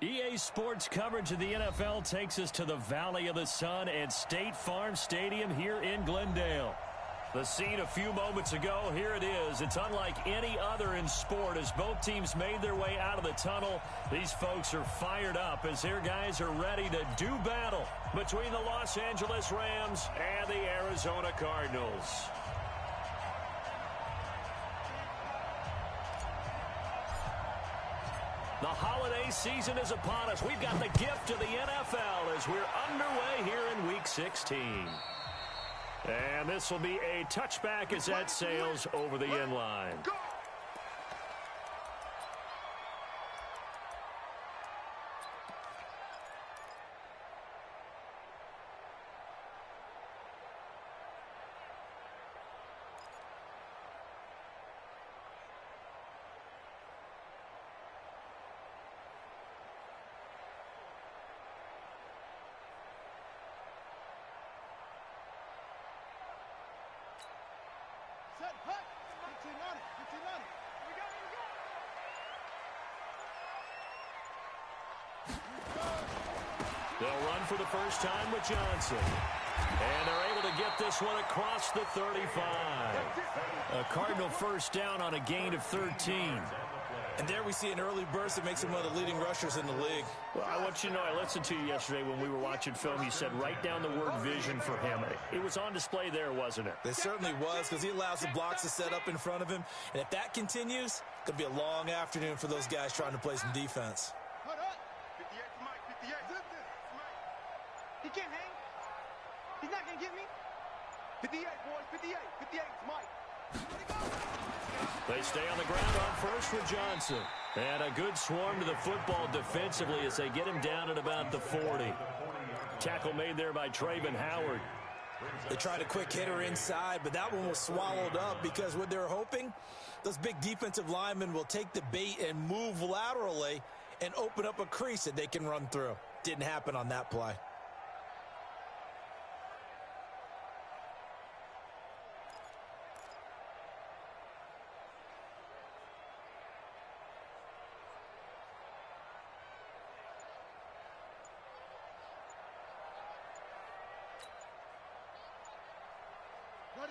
EA Sports coverage of the NFL takes us to the Valley of the Sun at State Farm Stadium here in Glendale. The scene a few moments ago, here it is. It's unlike any other in sport as both teams made their way out of the tunnel. These folks are fired up as their guys are ready to do battle between the Los Angeles Rams and the Arizona Cardinals. The holiday season is upon us. We've got the gift of the NFL as we're underway here in Week 16. And this will be a touchback as that sails over the end line. They'll run for the first time with Johnson. And they're able to get this one across the 35. A Cardinal first down on a gain of 13. And there we see an early burst that makes him one of the leading rushers in the league. Well, I want you to know, I listened to you yesterday when we were watching film. You said write down the word vision for him. It was on display there, wasn't it? It certainly was, because he allows the blocks to set up in front of him. And if that continues, it's going to be a long afternoon for those guys trying to play some defense. He can't hang. He's not going to get me. 58, boys. 58. 58. It's Mike. They stay on the ground on first with Johnson. And a good swarm to the football defensively as they get him down at about the 40. Tackle made there by Trayvon Howard. They tried a quick hitter inside, but that one was swallowed up because what they're hoping, those big defensive linemen will take the bait and move laterally and open up a crease that they can run through. Didn't happen on that play.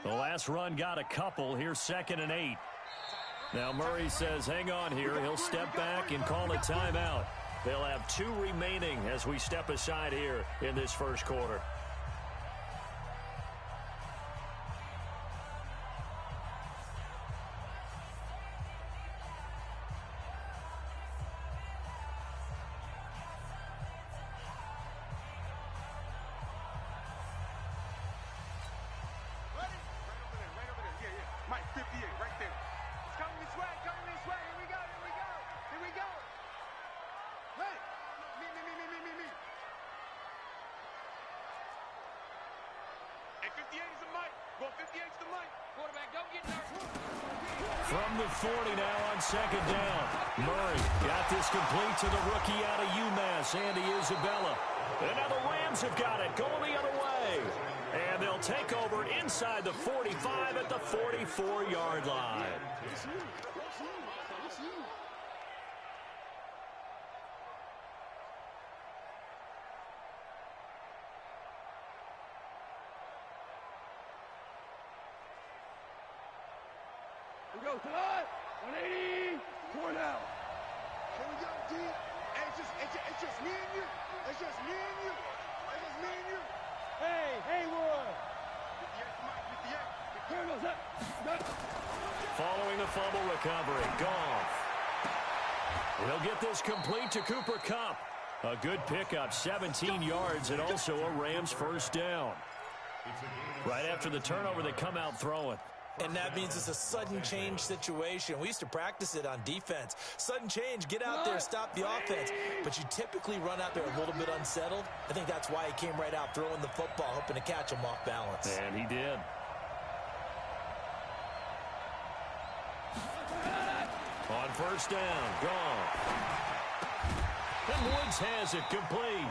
The last run got a couple. Here's 2nd and 8. Now Murray says, hang on here. He'll step back and call a timeout. They'll have 2 remaining as we step aside here in this first quarter. Mike, 58, right there. It's coming this way, Here we go. Hey, me. Hey, 58 is the Mike. Go 58 is the Mike. Quarterback, don't get nervous. From the 40 now on 2nd down. Murray got this complete to the rookie out of UMass, Andy Isabella. And now the Rams have got it, going the other way. And they'll take over inside the 45 at the 44-yard line. We go, tonight. 180. Cornell. Here we go, D. Hey, it's just me and you. It's just me and you. Hey, Roy. 58. Cardinals up. Following the fumble recovery, Goff. He'll get this complete to Cooper Kupp. A good pickup, 17 yards, and also a Rams first down. Right after the turnover, they come out throwing. And that means it's a sudden change situation. We used to practice it on defense. Sudden change, get out there, stop the offense. But you typically run out there a little bit unsettled. I think that's why he came right out throwing the football, hoping to catch him off balance. And he did. On first down, gone. And Woods has it complete.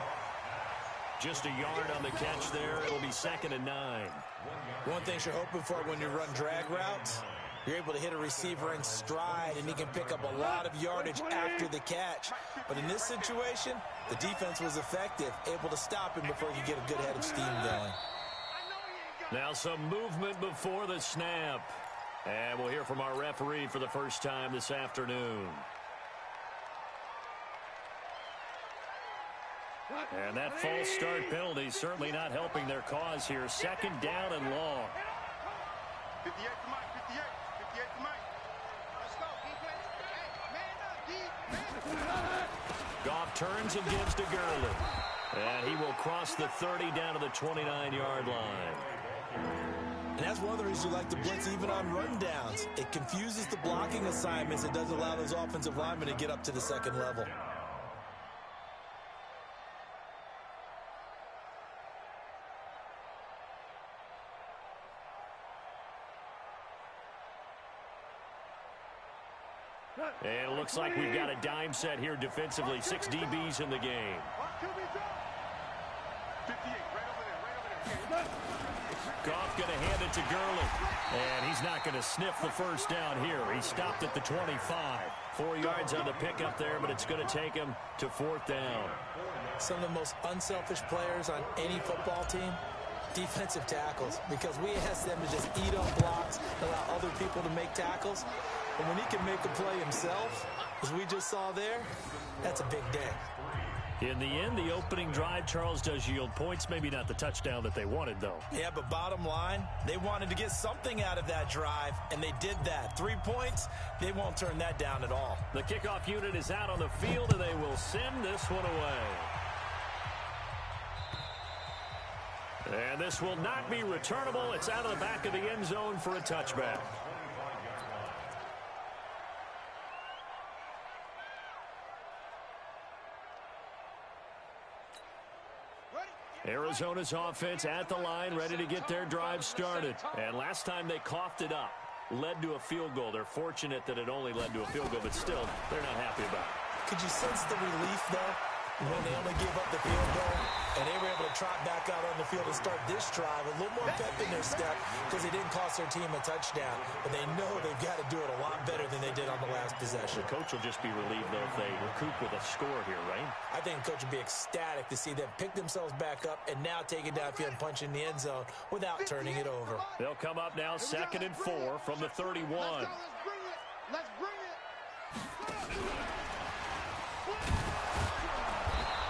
Just a yard on the catch there. It'll be 2nd and 9. One thing you're hoping for when you run drag routes, You're able to hit a receiver in stride, and he can pick up a lot of yardage after the catch. But in this situation, the defense was effective, able to stop him before he could get a good head of steam going. Now some movement before the snap. And we'll hear from our referee for the first time this afternoon. And that false start penalty certainly not helping their cause here. Second down and long. 58 to Mike, 58 to Mike. Let's go, defense. Hey, man up, Goff turns and gives to Gurley. And he will cross the 30 down to the 29-yard line. And that's one of the reasons you like to blitz even on rundowns. It confuses the blocking assignments. It doesn't allow those offensive linemen to get up to the second level. And it looks like we've got a dime set here defensively. 6 DBs in the game. 58, right over there. Goff going to hand it to Gurley. And he's not going to sniff the first down here. He stopped at the 25. 4 yards on the pickup there, but it's going to take him to 4th down. Some of the most unselfish players on any football team, defensive tackles, because we ask them to just eat up blocks, allow other people to make tackles. And when he can make a play himself, as we just saw there, that's a big day. In the end, the opening drive, Charles, does yield points. Maybe not the touchdown that they wanted, though. Yeah, but bottom line, they wanted to get something out of that drive, and they did that. 3 points, they won't turn that down at all. The kickoff unit is out on the field, and they will send this one away. And this will not be returnable. It's out of the back of the end zone for a touchback. Arizona's offense at the line, ready to get their drive started. And last time they coughed it up, led to a field goal. They're fortunate that it only led to a field goal, but still, they're not happy about it. Could you sense the relief, though, when they only gave up the field goal, and they were able to trot back out on the field and start this drive a little more pep in their step because they didn't cost their team a touchdown. But they know they've got to do it a lot better than they did on the last possession. The coach will just be relieved, though, if they recoup with a score here, right? I think the coach would be ecstatic to see them pick themselves back up and now take it downfield and punch in the end zone without turning it over. They'll come up now 2nd and 4 from the 31. Let's bring it.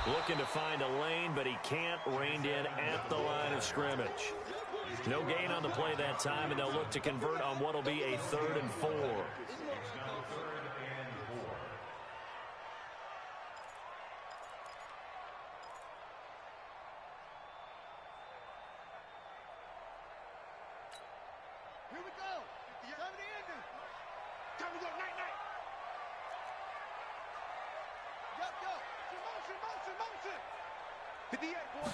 Looking to find a lane, but he can't. Reined in at the line of scrimmage. No gain on the play that time, and they'll look to convert on what will be a 3rd and 4. Here we go. Time to end it. Time to go night-night. Go. Motion. 58, boys.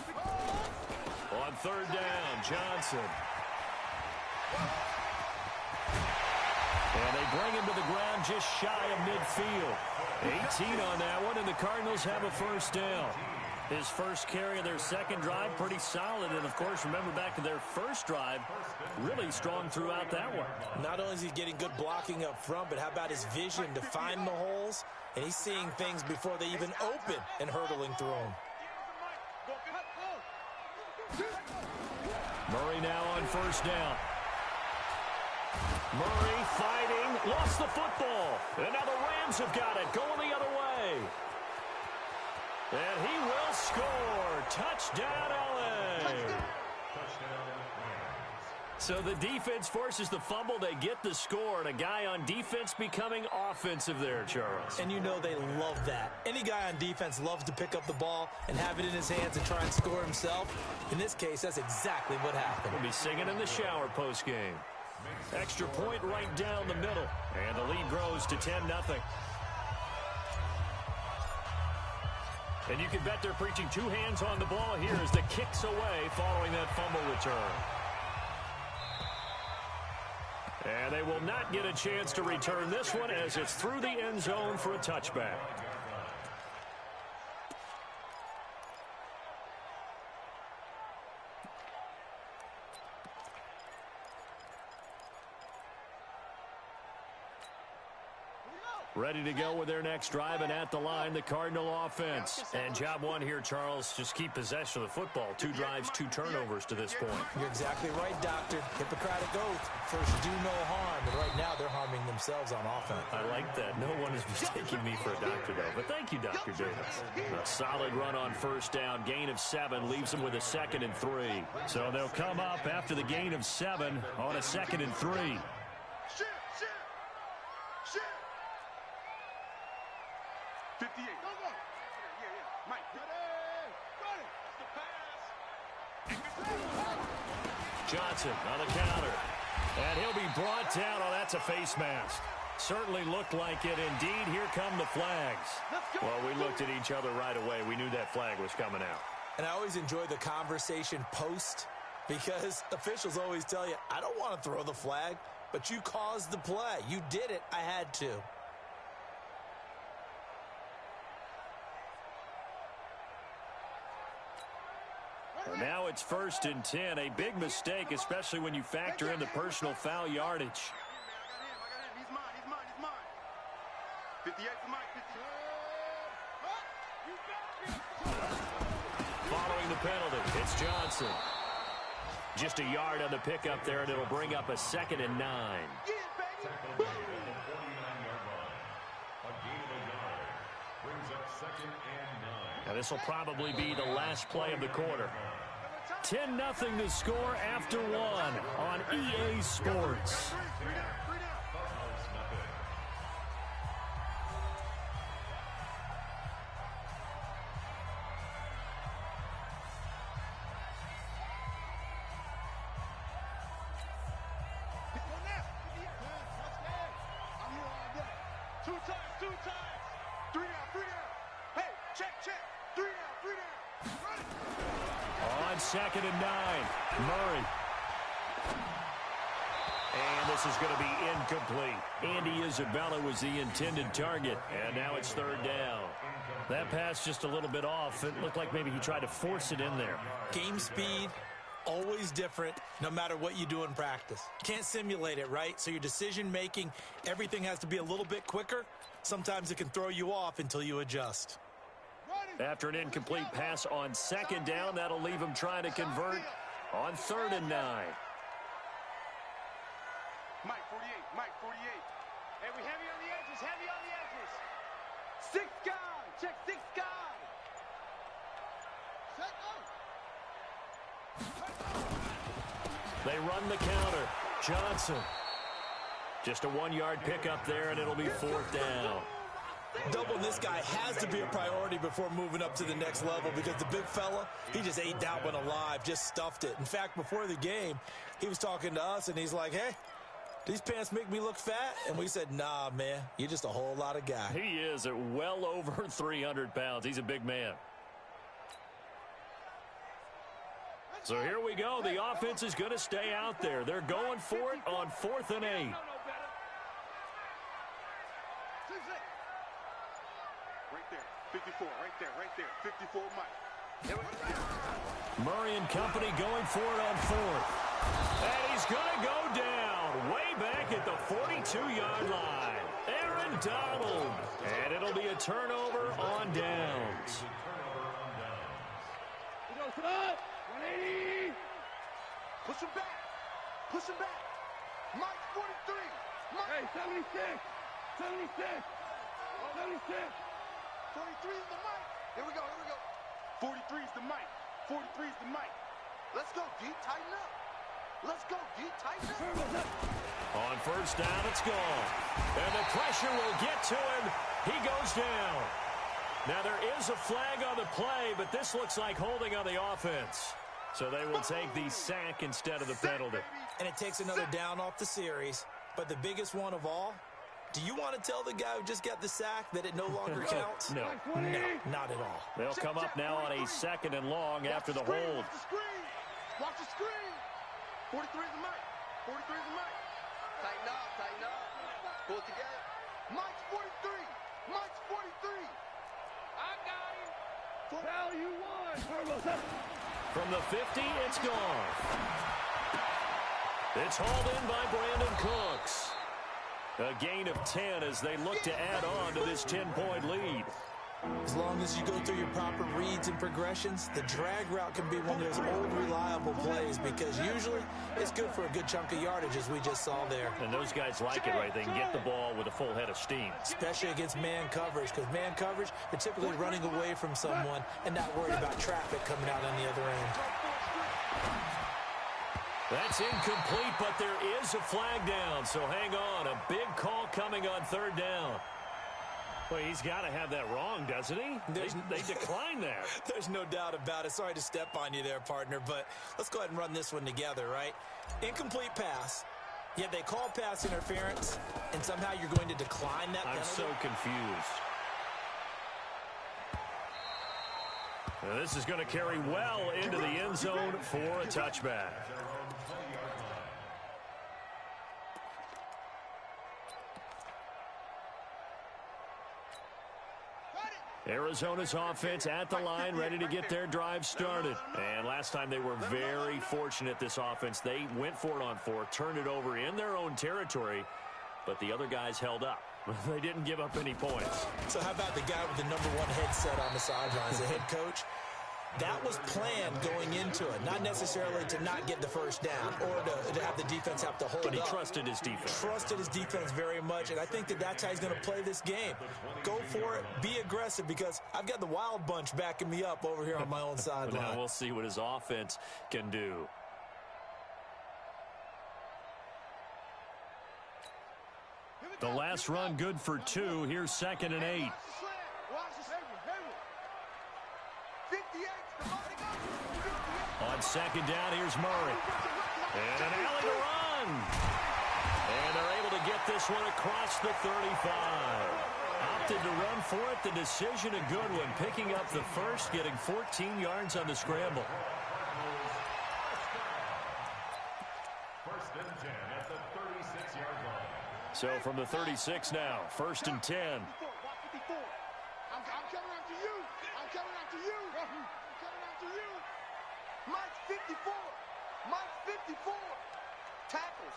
On 3rd down, Johnson. And they bring him to the ground just shy of midfield. 18 on that one, and the Cardinals have a 1st down. His first carry of their second drive, pretty solid. And, of course, remember back to their first drive, really strong throughout that one. Not only is he getting good blocking up front, but how about his vision to find the holes? And he's seeing things before they even open and hurtling through them. Murray now on 1st down. Murray fighting, lost the football. And now the Rams have got it, going the other way. And he will score. Touchdown, LA. So the defense forces the fumble. They get the score. And a guy on defense becoming offensive there, Charles. And you know they love that. Any guy on defense loves to pick up the ball and have it in his hands and try and score himself. In this case, that's exactly what happened. We'll be singing in the shower postgame. Extra point right down the middle. And the lead grows to 10-0. And you can bet they're preaching 2 hands on the ball here as the kick's away following that fumble return. And they will not get a chance to return this one as it's through the end zone for a touchback. Ready to go with their next drive, and at the line, the Cardinal offense. And job one here, Charles, just keep possession of the football. 2 drives, 2 turnovers to this point. You're exactly right, Doctor. Hippocratic oath. First, do no harm. And right now, they're harming themselves on offense. I like that. No one is mistaking me for a doctor, though. But thank you, Dr. Davis. A solid run on first down. Gain of 7 leaves them with a 2nd and 3. So they'll come up after the gain of 7 on a 2nd and 3. Shit. 58. Go. Yeah. Mike. Got it. Johnson on the counter. And he'll be brought down. Oh, that's a face mask. Certainly looked like it. Indeed, here come the flags. Well, we looked at each other right away. We knew that flag was coming out. And I always enjoy the conversation post because officials always tell you, I don't want to throw the flag, but you caused the play. You did it. I had to. Well, now it's 1st and 10. A big mistake, especially when you factor in the personal foul yardage. I got him. He's mine. 58 for Mike. 58. Following the penalty, it's Johnson. Just a yard on the pickup there, and it'll bring up a 2nd and 9. Now this will probably be the last play of the quarter. 10-0 the score after 1 on EA Sports. Two times. 3 down. Hey, check. 3 down. Run it. On 2nd and 9, Murray. And this is going to be incomplete. Andy Isabella was the intended target, and now it's 3rd down. That pass just a little bit off. It looked like maybe he tried to force it in there. Game speed, always different, no matter what you do in practice. Can't simulate it, right? So your decision-making, everything has to be a little bit quicker. Sometimes it can throw you off until you adjust. After an incomplete pass on 2nd down, that'll leave him trying to convert on 3rd and 9. Mike 48. Hey, we heavy on the edges. 6 guy. Check 6 guy. They run the counter. Johnson. Just a 1-yard pickup there, and it'll be 4th down. Doubling this guy has to be a priority before moving up to the next level because the big fella, he just ate that one alive, just stuffed it. In fact, before the game, he was talking to us, and he's like, hey, these pants make me look fat? And we said, nah, man, you're just a whole lot of guy. He is at well over 300 pounds. He's a big man. So here we go. The offense is going to stay out there. They're going for it on 4th and 8. Right there. 54, Mike. Murray and company going for it on 4th. And he's going to go down way back at the 42-yard line. Aaron Donald. And it'll be a turnover on downs. He goes up. 180. Push him back. Mike 43. Mike. Hey, 76. 43 is the mic. Here we go. 43 is the mic. Let's go, D. Tighten up. On 1st down, it's gone. And the pressure will get to him. He goes down. Now, there is a flag on the play, but this looks like holding on the offense. So they will take the sack instead of the penalty. And it takes another down off the series. But the biggest one of all, do you want to tell the guy who just got the sack that it no longer counts? No, not at all. They'll come up now on a 2nd and long after the hold. Watch the screen. 43 is the mic. Tighten up. Pull it together. Mike's 43. I got him. Foul, you won. From the 50, it's gone. It's hauled in by Brandon Cooks. A gain of 10 as they look to add on to this 10-point lead. As long as you go through your proper reads and progressions, the drag route can be one of those old reliable plays because usually it's good for a good chunk of yardage as we just saw there. And those guys like it, right? They can get the ball with a full head of steam. Especially against man coverage, because man coverage, they're typically running away from someone and not worried about traffic coming out on the other end. That's incomplete, but there is a flag down, so hang on. A big call coming on third down. Well, he's got to have that wrong, doesn't he? They decline that. There's no doubt about it. Sorry to step on you there, partner, but let's go ahead and run this one together, right? Incomplete pass. Yet they call pass interference, and somehow you're going to decline that penalty? I'm so confused. Now, this is going to carry well into the end zone for a touchback. Arizona's offense at the line, ready to get their drive started. And last time they were very fortunate, this offense. They went for it on fourth, turned it over in their own territory, but the other guys held up. They didn't give up any points. So how about the guy with the #1 headset on the sidelines, the head coach? That was planned going into it, not necessarily to not get the first down or to have the defense have to hold up. But he trusted his defense. Trusted his defense very much, and I think that's how he's going to play this game. Go for it. Be aggressive, because I've got the wild bunch backing me up over here on my own sideline. Now we'll see what his offense can do. The last run good for 2. Here's 2nd and 8. On 2nd down, here's Murray. And an alley to run. And they're able to get this one across the 35. Opted to run for it. The decision a good one. Picking up the first, getting 14 yards on the scramble. First and 10 at the 36-yard line. So from the 36 now, 1st and 10. I'm coming after you. I'm coming after you. I'm coming after you. Mike's 54. Mike's 54. Tackles.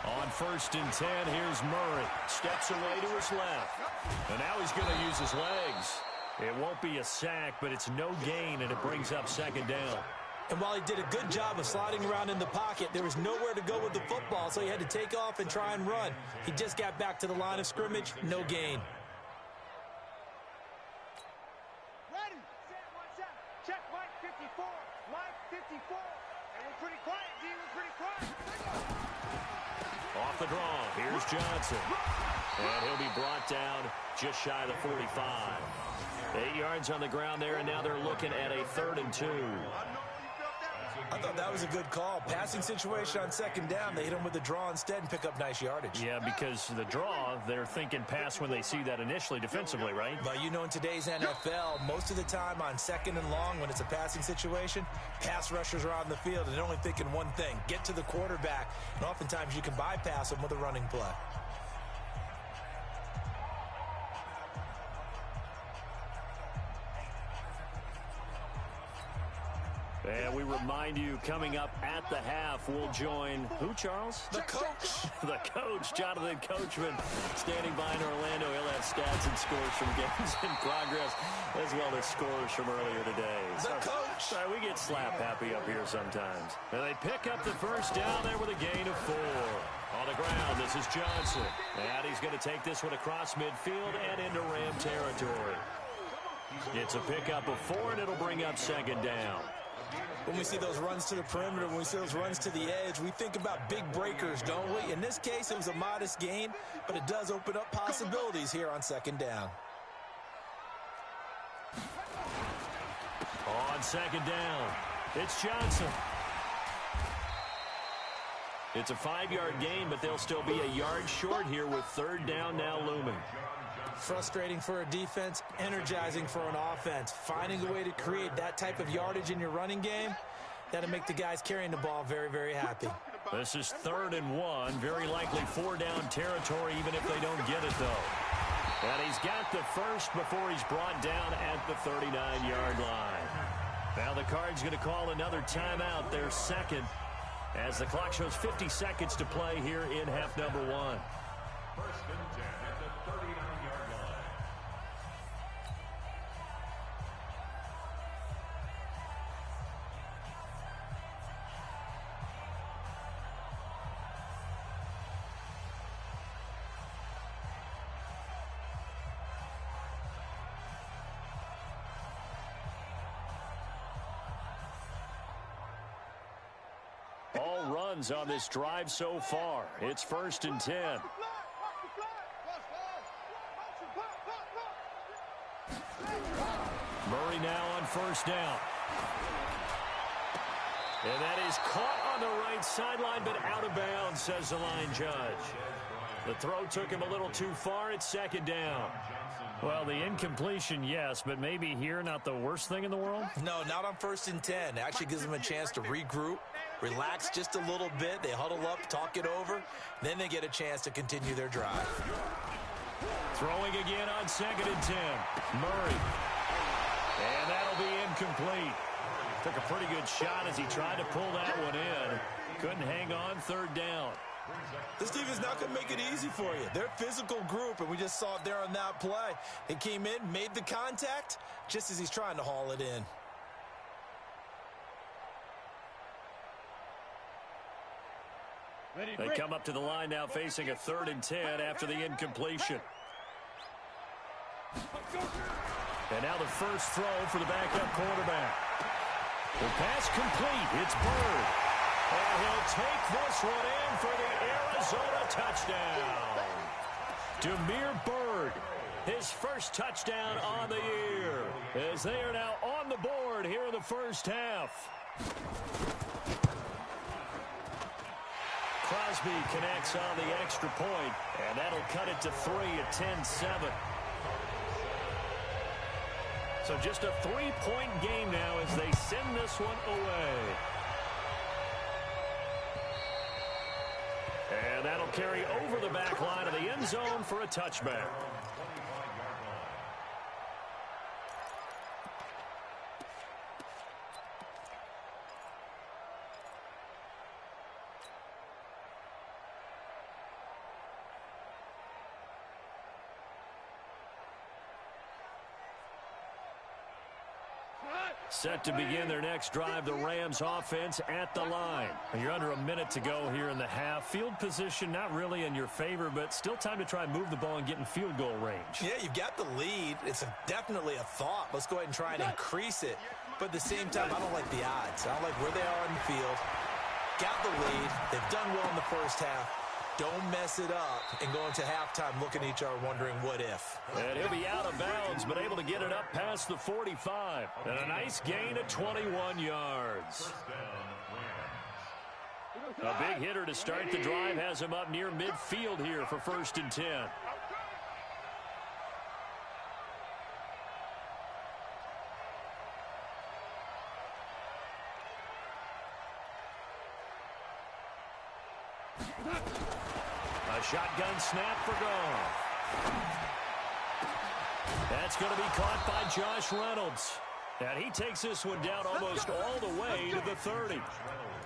On 1st and 10, here's Murray. Steps away to his left. And now he's going to use his legs. It won't be a sack, but it's no gain, and it brings up 2nd down. And while he did a good job of sliding around in the pocket, there was nowhere to go with the football, so he had to take off and try and run. He just got back to the line of scrimmage, no gain. Ready. Check Mike 54. Mike 54. And we're pretty quiet, D. We're pretty quiet. Off the draw, here's Johnson. And he'll be brought down just shy of the 45. 8 yards on the ground there, and now they're looking at a 3rd and 2. I thought that was a good call. Passing situation on 2nd down. They hit him with the draw instead and pick up nice yardage. Yeah, because the draw, they're thinking pass when they see that initially defensively, right? But you know, in today's NFL, most of the time on 2nd and long, when it's a passing situation, pass rushers are on the field and they're only thinking one thing: get to the quarterback. And oftentimes you can bypass them with a running play. And we remind you, coming up at the half, we'll join who, Charles? The coach. The coach, Jonathan Coachman, standing by in Orlando. He'll have stats and scores from games in progress, as well as scores from earlier today. The coach. Sorry, we get slap happy up here sometimes. And they pick up the first down there with a gain of 4. On the ground, this is Johnson. And he's going to take this one across midfield and into Ram territory. It's a pickup of 4, and it'll bring up 2nd down. When we see those runs to the perimeter, when we see those runs to the edge, we think about big breakers, don't we? In this case, it was a modest gain, but it does open up possibilities here on 2nd down. On 2nd down, it's Johnson. It's a 5-yard gain, but they'll still be a yard short here with 3rd down now looming. Frustrating for a defense, energizing for an offense. Finding a way to create that type of yardage in your running game, that'll make the guys carrying the ball very, very happy. This is 3rd and 1, very likely 4-down territory, even if they don't get it, though. And he's got the first before he's brought down at the 39-yard line. Now the Cards going to call another timeout, their 2nd. as the clock shows 50 seconds to play here in half number 1. First and 10 at the 39-yard line. All runs on this drive so far. It's first and 10. Murray now on first down. And that is caught on the right sideline, but out of bounds, says the line judge. The throw took him a little too far. It's second down. Well, the incompletion, yes, but maybe here not the worst thing in the world? No, not on first and 10. Actually gives them a chance to regroup, relax just a little bit. They huddle up, talk it over. Then they get a chance to continue their drive. Throwing again on second and 10. Murray. And that'll be incomplete. Took a pretty good shot as he tried to pull that one in. Couldn't hang on, third down. This team is not going to make it easy for you. They're a physical group, and we just saw it there on that play. He came in, made the contact, just as he's trying to haul it in. They come up to the line now facing a third and 10 after the incompletion. And now the first throw for the backup quarterback. The pass complete. It's Bird. And he'll take this one in for the Arizona touchdown. Damiere Byrd, his first touchdown on the year, as they are now on the board here in the first half. Crosby connects on the extra point, and that'll cut it to 3 at 10-7. So just a 3-point game now as they send this one away. And that'll carry over the back line of the end zone for a touchback. Set to begin their next drive, the Rams offense at the line. You're under a minute to go here in the half. Field position not really in your favor, but still time to try and move the ball and get in field goal range. Yeah, you've got the lead. It's definitely a thought. Let's go ahead and try and increase it. But at the same time, I don't like the odds. I don't like where they are on the field. Got the lead. They've done well in the first half. Don't mess it up and go into halftime looking at each other wondering what if. And he'll be out of bounds, but able to get it up past the 45. And a nice gain of 21 yards. A big hitter to start the drive has him up near midfield here for first and 10. A shotgun snap for Goff. That's going to be caught by Josh Reynolds. And he takes this one down almost all the way to the 30.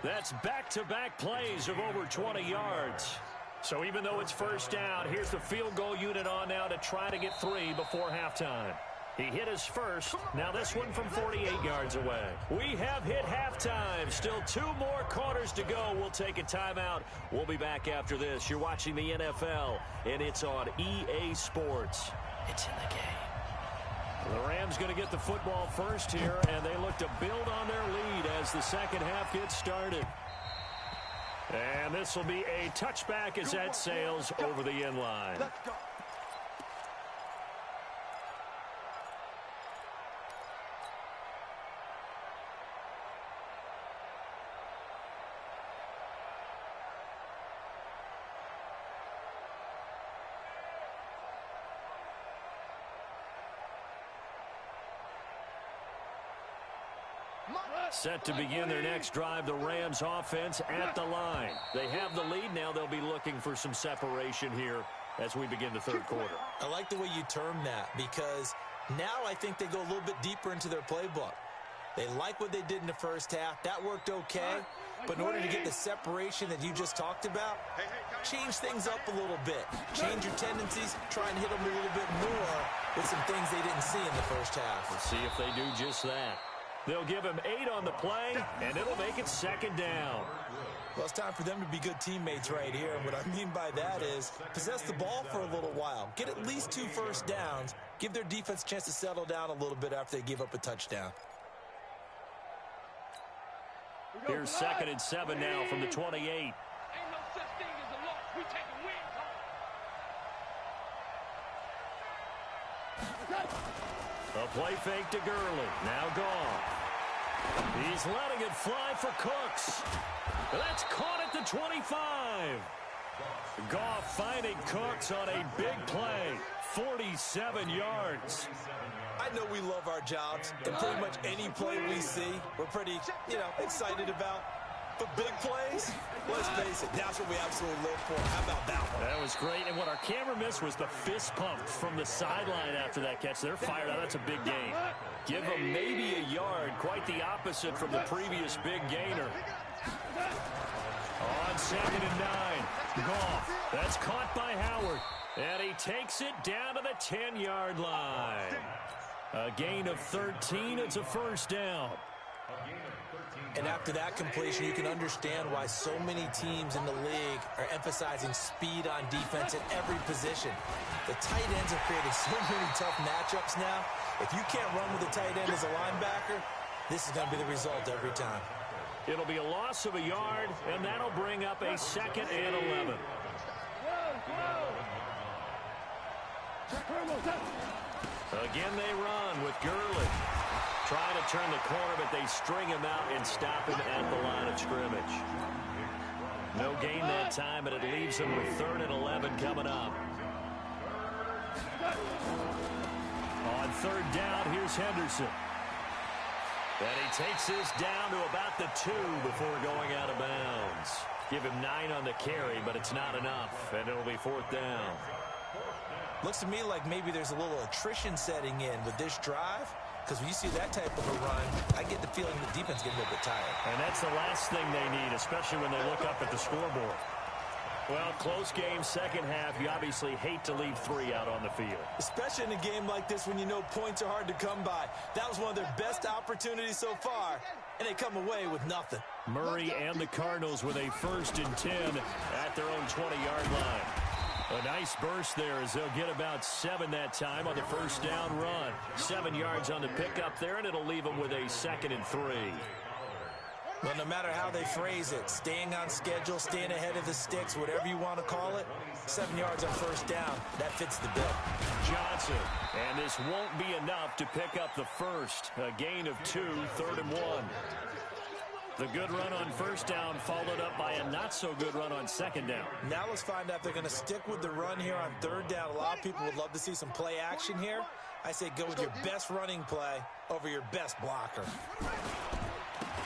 That's back-to-back plays of over 20 yards. So even though it's first down, here's the field goal unit on now to try to get 3 before halftime. He hit his first. Now this one from 48 yards away. We have hit halftime. Still 2 more quarters to go. We'll take a timeout. We'll be back after this. You're watching the NFL, and it's on EA Sports. It's in the game. The Rams going to get the football first here, and they look to build on their lead as the second half gets started. And this will be a touchback as that sails over the end line. Let's go. Set to begin their next drive, the Rams offense at the line. They have the lead now. They'll be looking for some separation here as we begin the third quarter. I like the way you term that because now I think they go a little bit deeper into their playbook. They like what they did in the first half. That worked okay. But in order to get the separation that you just talked about, change things up a little bit. Change your tendencies, try and hit them a little bit more with some things they didn't see in the first half. We'll see if they do just that. They'll give him 8 on the play, and it'll make it second down. Well, it's time for them to be good teammates right here. And what I mean by that is possess the ball for a little while. Get at least 2 first downs. Give their defense a chance to settle down a little bit after they give up a touchdown. Here's 2nd and 7 now from the 28. Ain't no such thing as a loss. We taking wins home. A play fake to Gurley. Now gone. He's letting it fly for Cooks. That's caught at the 25. Goff finding Cooks on a big play. 47 yards. I know we love our jobs, and pretty much any play we see, we're pretty, excited about. But big plays, let's face it, that's what we absolutely live for. How about that one? That was great, and what our camera missed was the fist pump from the sideline after that catch. They're fired out. That's a big gain. Give them maybe a yard, quite the opposite from the previous big gainer. On 2nd and 9, Goff. That's caught by Howard, and he takes it down to the 10-yard line. A gain of 13. It's a first down. And after that completion, you can understand why so many teams in the league are emphasizing speed on defense at every position. The tight ends have created so many tough matchups now. If you can't run with a tight end as a linebacker, this is going to be the result every time. It'll be a loss of a yard, and that'll bring up a 2nd and 11. Again, they run with Gurley. Trying to turn the corner, but they string him out and stop him at the line of scrimmage. No gain that time, and it leaves them with 3rd and 11 coming up. On 3rd down, here's Henderson. And he takes this down to about the 2 before going out of bounds. Give him 9 on the carry, but it's not enough, and it'll be 4th down. Looks to me like maybe there's a little attrition setting in with this drive. Because when you see that type of a run, I get the feeling the defense getting a little bit tired. And that's the last thing they need, especially when they look up at the scoreboard. Well, close game, second half. You obviously hate to leave 3 out on the field. Especially in a game like this when you know points are hard to come by. That was one of their best opportunities so far, and they come away with nothing. Murray and the Cardinals with a 1st and 10 at their own 20-yard line. A nice burst there as they'll get about 7 that time on the first down run. 7 yards on the pickup there, and it'll leave them with a 2nd and 3. Well, no matter how they phrase it, staying on schedule, staying ahead of the sticks, whatever you want to call it, 7 yards on first down, that fits the bill. Johnson, and this won't be enough to pick up the first. A gain of 2, 3rd and 1. The good run on first down followed up by a not-so-good run on 2nd down. Now let's find out if they're going to stick with the run here on 3rd down. A lot of people would love to see some play action here. I say go with your best running play over your best blocker.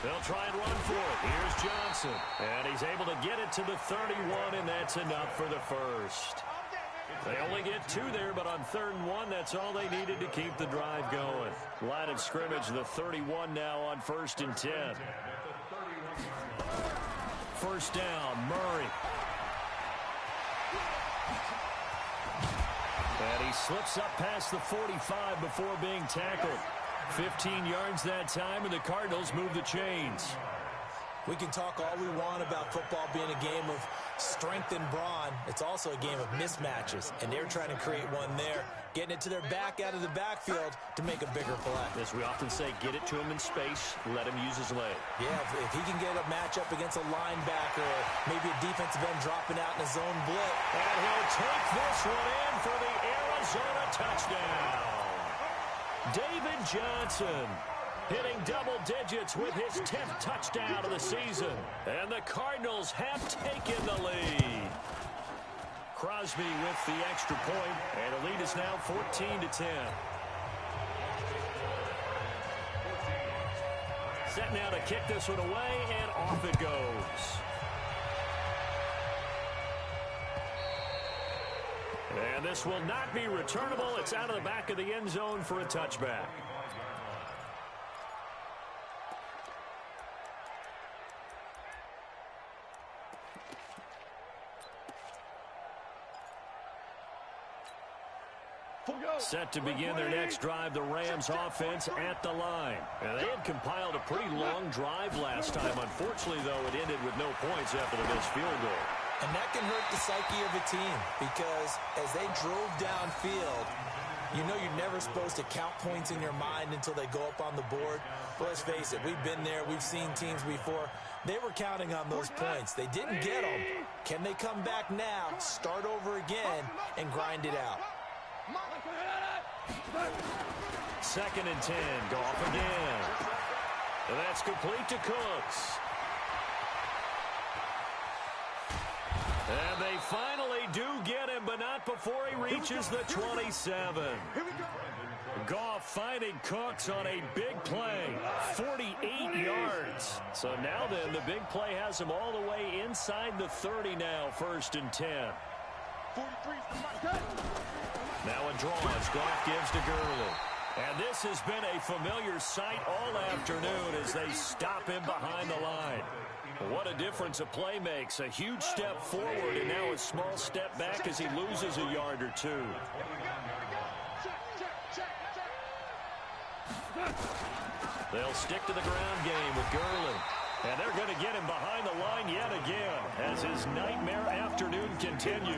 They'll try and run for it. Here's Johnson, and he's able to get it to the 31, and that's enough for the first. They only get 2 there, but on 3rd and 1, that's all they needed to keep the drive going. Line of scrimmage, the 31 now on 1st and 10. First down, Murray. And he slips up past the 45 before being tackled. 15 yards that time, and the Cardinals move the chains. We can talk all we want about football being a game of strength and brawn. It's also a game of mismatches, and they're trying to create one there, getting it to their back out of the backfield to make a bigger play. As we often say, get it to him in space, let him use his leg. Yeah, if he can get a matchup against a linebacker or maybe a defensive end dropping out in a zone blitz. And he'll take this one in for the Arizona touchdown. David Johnson hitting double digits with his 10th touchdown of the season. And the Cardinals have taken the lead. Crosby with the extra point, and the lead is now 14-10. Set now to kick this one away, and off it goes. And this will not be returnable. It's out of the back of the end zone for a touchback. Set to begin their next drive, the Rams offense at the line. And they had compiled a pretty long drive last time. Unfortunately, though, it ended with no points after the missed field goal. And that can hurt the psyche of a team because as they drove downfield, you know you're never supposed to count points in your mind until they go up on the board. But let's face it, we've been there. We've seen teams before. They were counting on those points. They didn't get them. Can they come back now, start over again, and grind it out? 2nd and 10. Goff again. And that's complete to Cooks. And they finally do get him, but not before he reaches the 27. Goff finding Cooks on a big play. 48 yards. So now then, the big play has him all the way inside the 30 now, 1st and 10. Now a draw as Goff gives to Gurley. And this has been a familiar sight all afternoon as they stop him behind the line. What a difference a play makes. A huge step forward and now a small step back as he loses a yard or two. They'll stick to the ground game with Gurley. And they're going to get him behind the line yet again as his nightmare afternoon continues.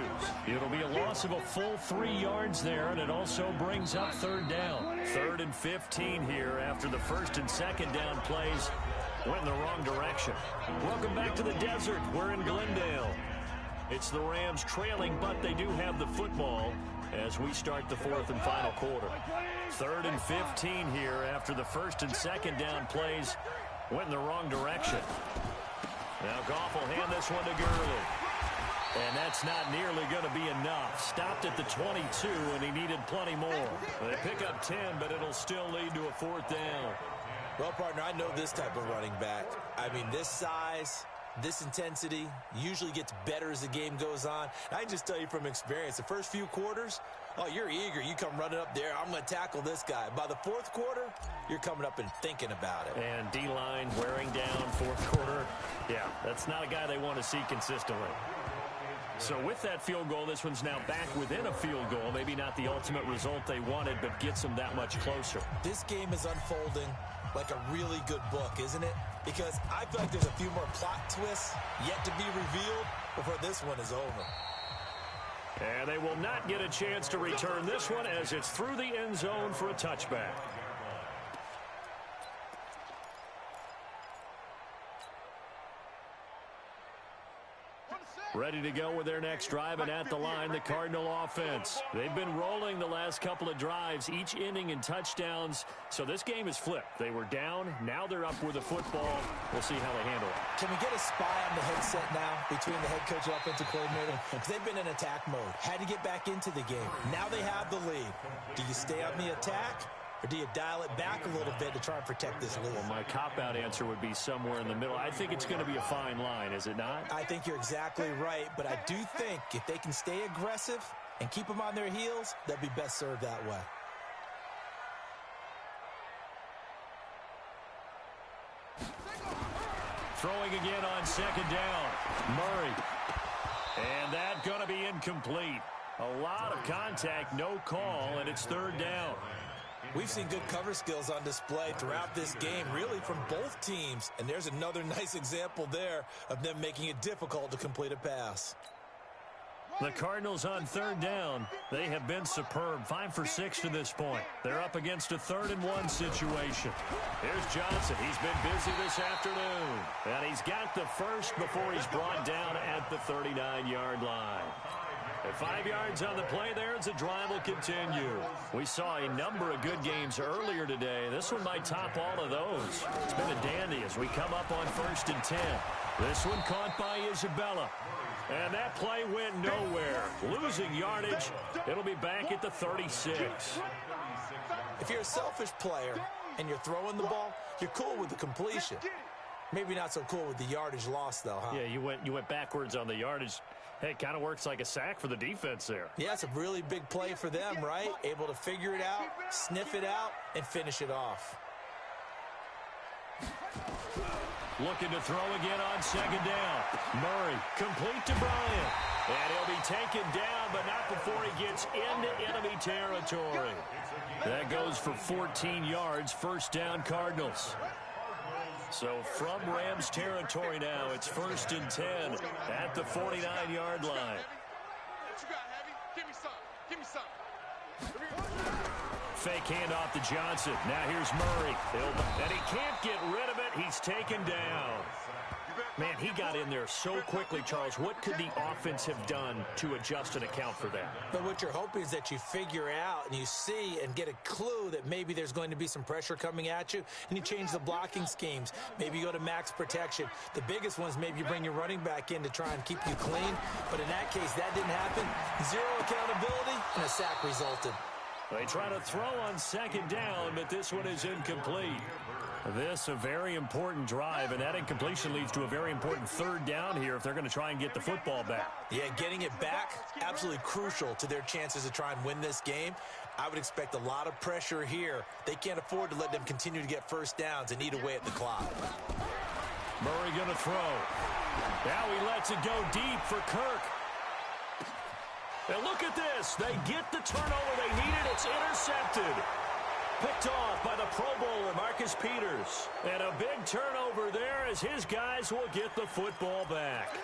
It'll be a loss of a full 3 yards there, and it also brings up 3rd down. 3rd and 15 here after the 1st and 2nd down plays went in the wrong direction. Welcome back to the desert. We're in Glendale. It's the Rams trailing, but they do have the football as we start the 4th and final quarter. 3rd and 15 here after the 1st and 2nd down plays went in the wrong direction. Now Goff will hand this one to Gurley. And that's not nearly going to be enough. Stopped at the 22, and he needed plenty more. They pick up 10, but it'll still lead to a 4th down. Well, partner, I know this type of running back. I mean, this size, this intensity usually gets better as the game goes on. I can just tell you from experience, the first few quarters, oh, you're eager. You come running up there, I'm going to tackle this guy. By the 4th quarter, you're coming up and thinking about it. And D-line wearing down 4th quarter. Yeah, that's not a guy they want to see consistently. So with that field goal, this one's now back within a field goal. Maybe not the ultimate result they wanted, but gets them that much closer. This game is unfolding like a really good book, isn't it? Because I feel like there's a few more plot twists yet to be revealed before this one is over. And they will not get a chance to return this one as it's through the end zone for a touchback. Ready to go with their next drive, and at the line, the Cardinal offense. They've been rolling the last couple of drives, each inning in touchdowns. So this game is flipped. They were down. Now they're up with the football. We'll see how they handle it. Can we get a spy on the headset now between the head coach and offensive coordinator? Because they've been in attack mode. Had to get back into the game. Now they have the lead. Do you stay on the attack? Or do you dial it back a little bit to try and protect this lead? Well, my cop-out answer would be somewhere in the middle. I think it's going to be a fine line, is it not? I think you're exactly right, but I do think if they can stay aggressive and keep them on their heels, they'll be best served that way. Throwing again on 2nd down. Murray. And that going to be incomplete. A lot of contact, no call, and it's 3rd down. We've seen good cover skills on display throughout this game, really from both teams. And there's another nice example there of them making it difficult to complete a pass. The Cardinals on 3rd down. They have been superb. 5 for 6 to this point. They're up against a 3rd and 1 situation. Here's Johnson. He's been busy this afternoon. And he's got the first before he's brought down at the 39-yard line. At 5 yards on the play there as the drive will continue. We saw a number of good games earlier today. This one might top all of those. It's been a dandy as we come up on 1st and 10. This one caught by Isabella. And that play went nowhere. Losing yardage. It'll be back at the 36. If you're a selfish player and you're throwing the ball, you're cool with the completion. Maybe not so cool with the yardage loss, though, huh? Yeah, you went backwards on the yardage. Hey, it kind of works like a sack for the defense there. Yeah, it's a really big play for them, right? Able to figure it out, sniff it out, and finish it off. Looking to throw again on second down. Murray, complete to Bryant. And he'll be taken down, but not before he gets into enemy territory. That goes for 14 yards, first down Cardinals. So from Rams territory now, it's 1st and 10 at the 49-yard line. What you got, Heavy? Give me some. Give me some. Fake handoff to Johnson. Now here's Murray. And he can't get rid of it. He's taken down. Man, he got in there so quickly, Charles. What could the offense have done to adjust and account for that? But what you're hoping is that you figure out and you see and get a clue that maybe there's going to be some pressure coming at you, and you change the blocking schemes. Maybe you go to max protection. The biggest one is maybe you bring your running back in to try and keep you clean. But in that case, that didn't happen. Zero accountability, and a sack resulted. They try to throw on second down, but this one is incomplete. This a very important drive, and that incompletion leads to a very important third down here if they're going to try and get the football back. Yeah, getting it back, absolutely crucial to their chances to try and win this game. I would expect a lot of pressure here. They can't afford to let them continue to get first downs and eat away at the clock. Murray going to throw. Now he lets it go deep for Kirk. And look at this. They get the turnover they needed. It's intercepted. Picked off by the Pro Bowler, Marcus Peters. And a big turnover there as his guys will get the football back.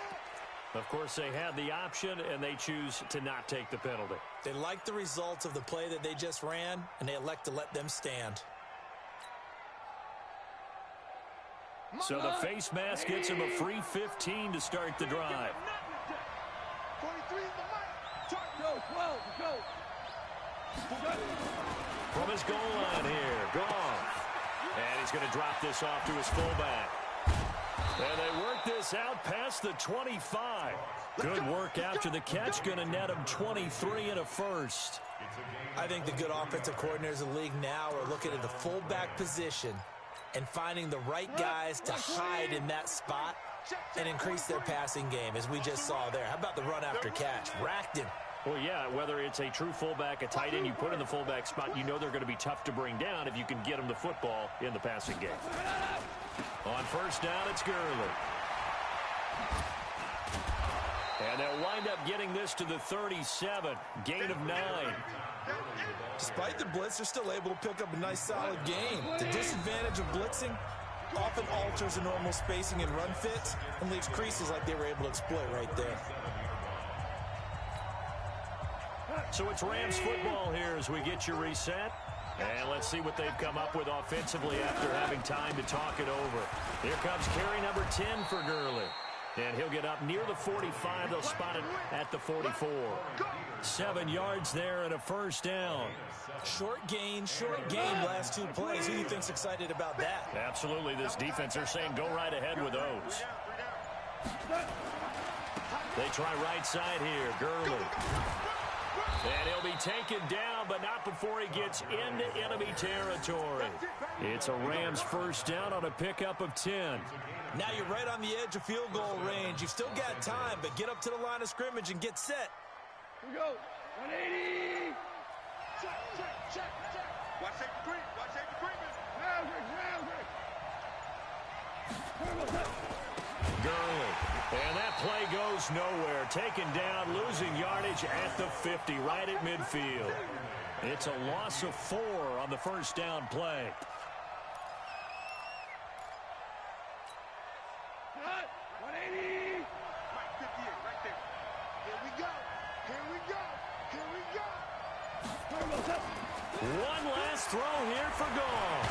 Of course, they had the option, and they choose to not take the penalty. They like the results of the play that they just ran, and they elect to let them stand. So the face mask gets him a free 15 to start the drive. 23 in the mic. Go, 12, go. From his goal line here, Goff. And he's going to drop this off to his fullback. And they work this out past the 25. Good work after the catch. Going to net him 23 and a first. I think the good offensive coordinators in the league now are looking at the fullback position and finding the right guys to hide in that spot and increase their passing game, as we just saw there. How about the run after catch? Racked him. Well, yeah, whether it's a true fullback, a tight end you put in the fullback spot, you know they're going to be tough to bring down if you can get them the football in the passing game. On first down, it's Gurley. And they'll wind up getting this to the 37. Gain of 9. Despite the blitz, they're still able to pick up a nice, solid gain. The disadvantage of blitzing often alters the normal spacing and run fits and leaves creases like they were able to exploit right there. So it's Rams football here as we get you reset. And let's see what they've come up with offensively after having time to talk it over. Here comes carry number 10 for Gurley. And he'll get up near the 45. They'll spot it at the 44. 7 yards there and a first down. Short gain last two plays. Who do you think's excited about that? Absolutely. This defense, they're saying go right ahead with those. They try right side here. Gurley. And he'll be taken down, but not before he gets into enemy territory. It's a Rams first down on a pickup of 10. Now you're right on the edge of field goal range. You've still got time, but get up to the line of scrimmage and get set. Here we go. 180. Check. Watch safety green. Watch safety green. Gurley. And that play goes nowhere. Taken down, losing yardage at the 50, right at midfield. It's a loss of 4 on the first down play. Cut. 180. 58 right there. Here we go. One last throw here for Goff.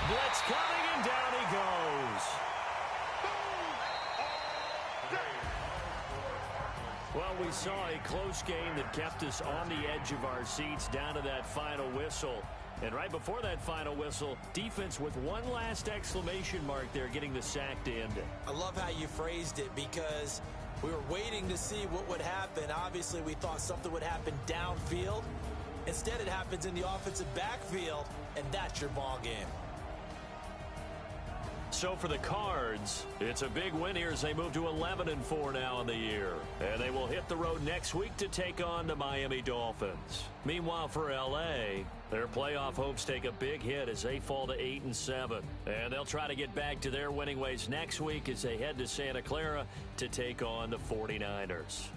Blitz coming, and down he goes. Well, we saw a close game that kept us on the edge of our seats down to that final whistle. And right before that final whistle, defense with one last exclamation mark there, getting the sack to end it. I love how you phrased it, because we were waiting to see what would happen. Obviously, we thought something would happen downfield. Instead, it happens in the offensive backfield, and that's your ball game. So for the Cards, it's a big win here as they move to 11-4 now in the year. And they will hit the road next week to take on the Miami Dolphins. Meanwhile, for L.A., Their playoff hopes take a big hit as they fall to 8-7. And they'll try to get back to their winning ways next week as they head to Santa Clara to take on the 49ers.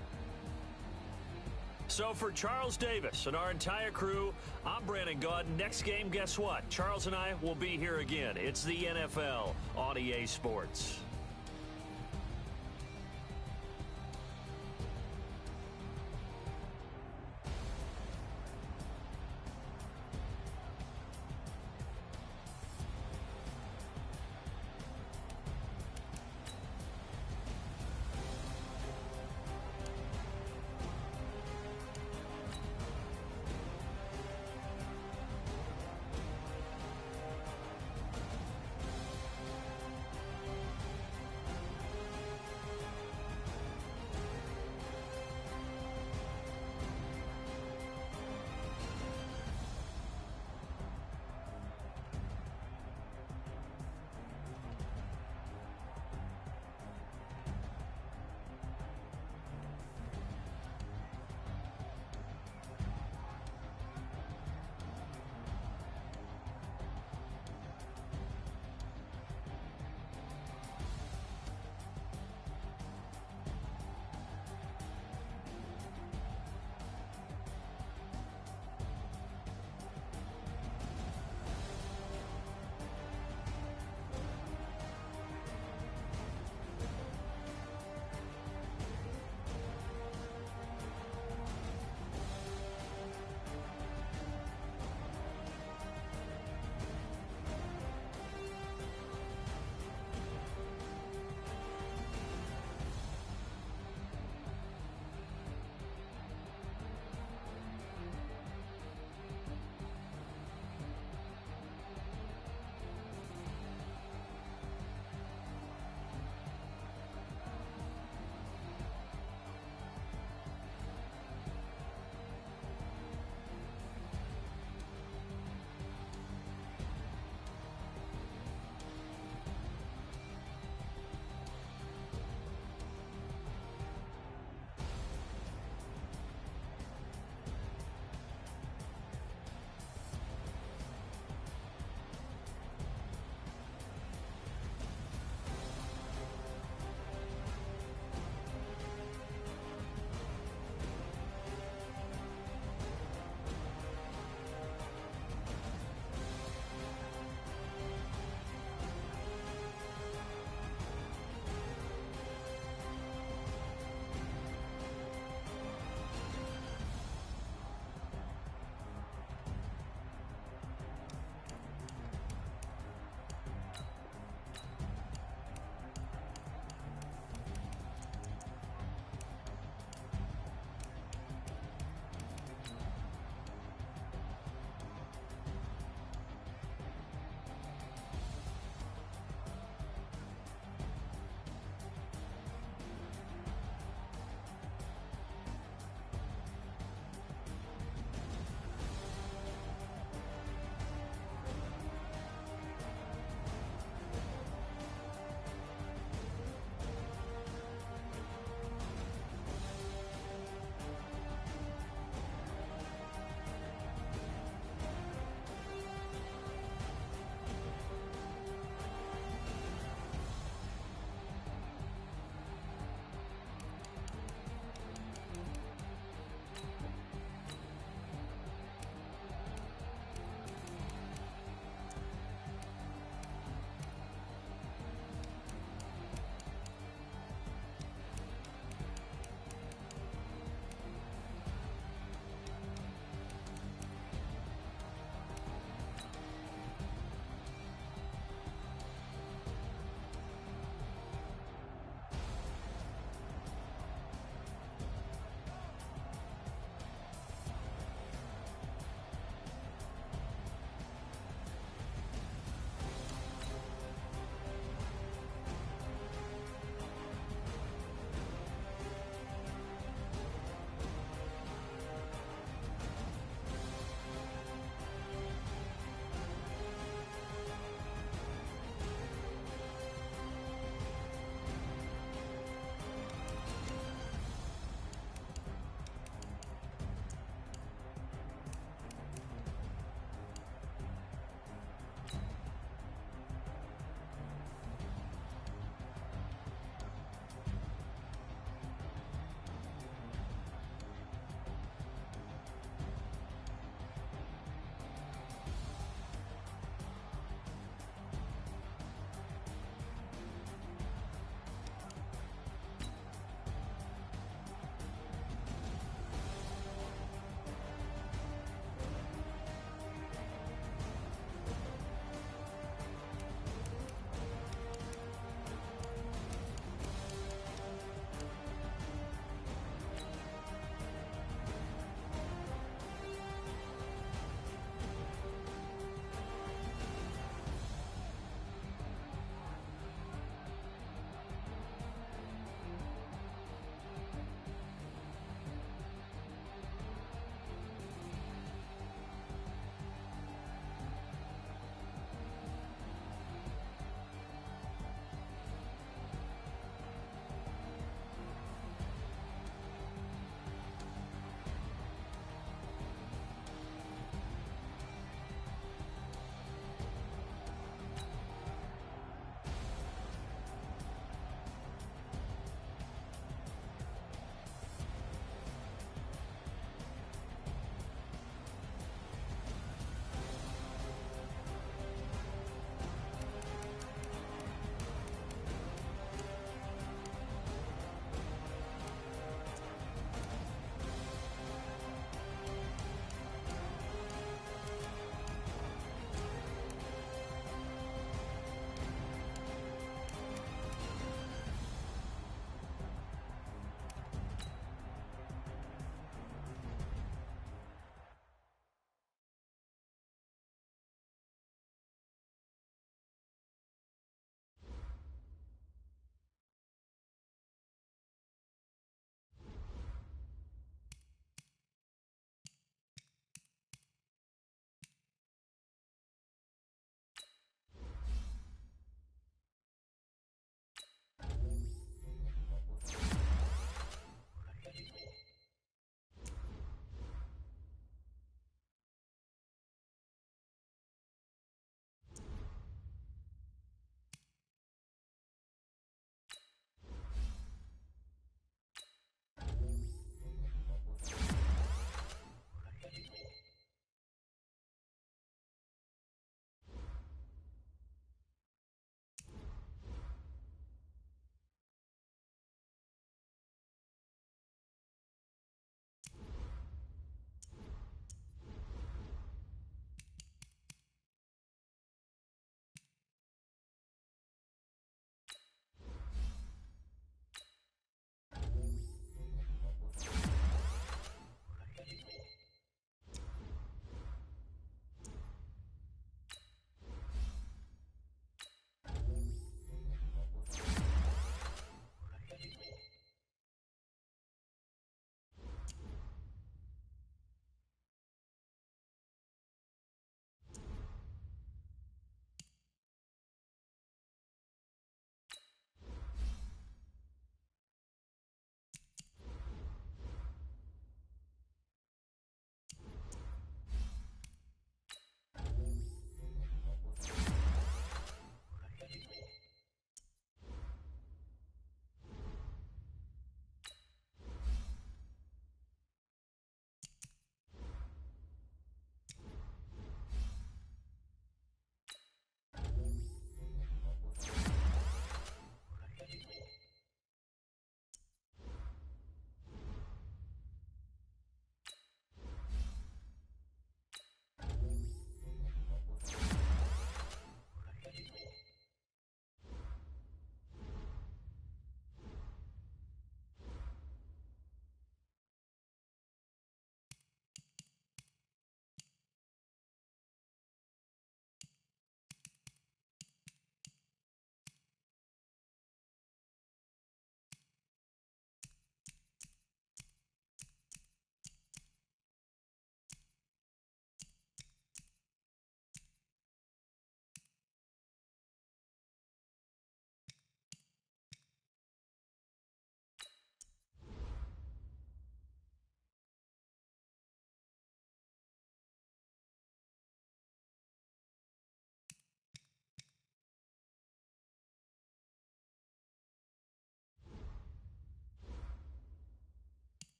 So for Charles Davis and our entire crew, I'm Brandon Gaudin. Next game, guess what? Charles and I will be here again. It's the NFL on EA Sports.